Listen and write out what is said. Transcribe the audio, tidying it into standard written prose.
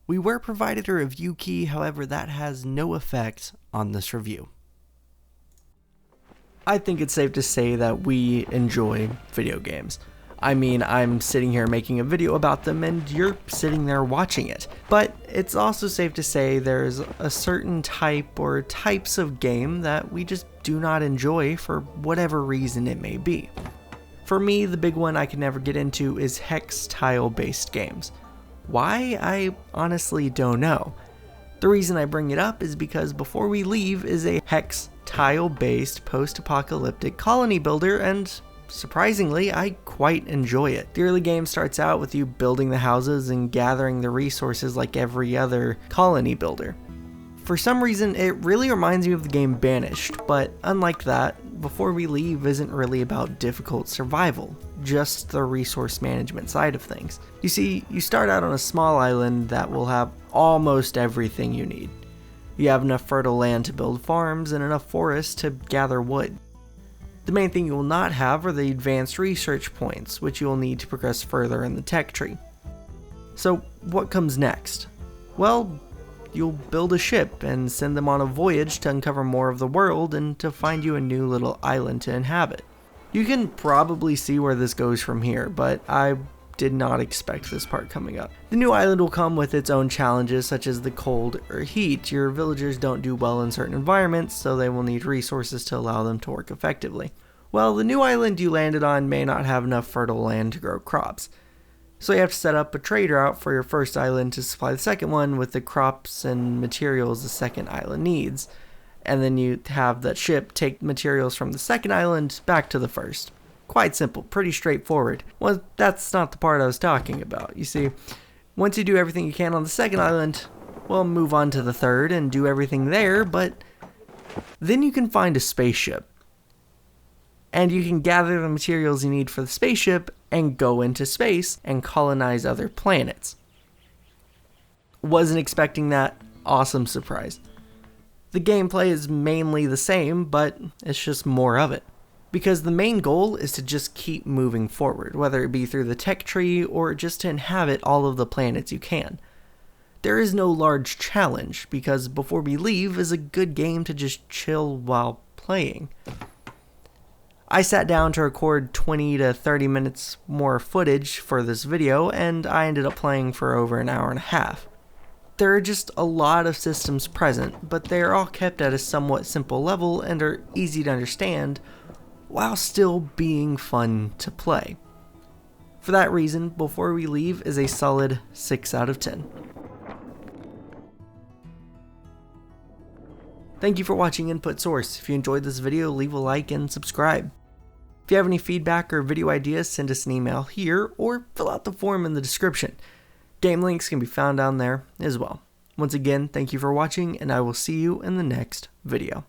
We were provided a review key, however that has no effect on this review. I think it's safe to say that we enjoy video games. I mean, I'm sitting here making a video about them and you're sitting there watching it. But it's also safe to say there's a certain type or types of game that we just do not enjoy for whatever reason it may be. For me, the big one I can never get into is hex tile based games. Why? I honestly don't know. The reason I bring it up is because Before We Leave is a hex tile based post-apocalyptic colony builder, and surprisingly, I quite enjoy it. The early game starts out with you building the houses and gathering the resources like every other colony builder. For some reason, it really reminds me of the game Banished, but unlike that, Before We Leave isn't really about difficult survival, just the resource management side of things. You see, you start out on a small island that will have almost everything you need. You have enough fertile land to build farms and enough forests to gather wood. The main thing you will not have are the advanced research points, which you will need to progress further in the tech tree. So what comes next? Well, you'll build a ship and send them on a voyage to uncover more of the world and to find you a new little island to inhabit. You can probably see where this goes from here, but I did not expect this part coming up. The new island will come with its own challenges such as the cold or heat. Your villagers don't do well in certain environments, so they will need resources to allow them to work effectively. Well, the new island you landed on may not have enough fertile land to grow crops. So you have to set up a trade route for your first island to supply the second one with the crops and materials the second island needs. And then you have that ship take materials from the second island back to the first. Quite simple, pretty straightforward. Well, that's not the part I was talking about. You see, once you do everything you can on the second island, well, move on to the third and do everything there, but then you can find a spaceship. And you can gather the materials you need for the spaceship and go into space and colonize other planets. Wasn't expecting that. Awesome surprise. The gameplay is mainly the same, but it's just more of it. Because the main goal is to just keep moving forward, whether it be through the tech tree or just to inhabit all of the planets you can. There is no large challenge, because Before We Leave is a good game to just chill while playing. I sat down to record 20 to 30 minutes more footage for this video, and I ended up playing for over an hour and a half. There are just a lot of systems present, but they are all kept at a somewhat simple level and are easy to understand, while still being fun to play. For that reason, Before We Leave is a solid 6 out of 10. Thank you for watching InputSource. If you enjoyed this video, leave a like and subscribe. If you have any feedback or video ideas, send us an email here or fill out the form in the description. Game links can be found down there as well. Once again, thank you for watching, and I will see you in the next video.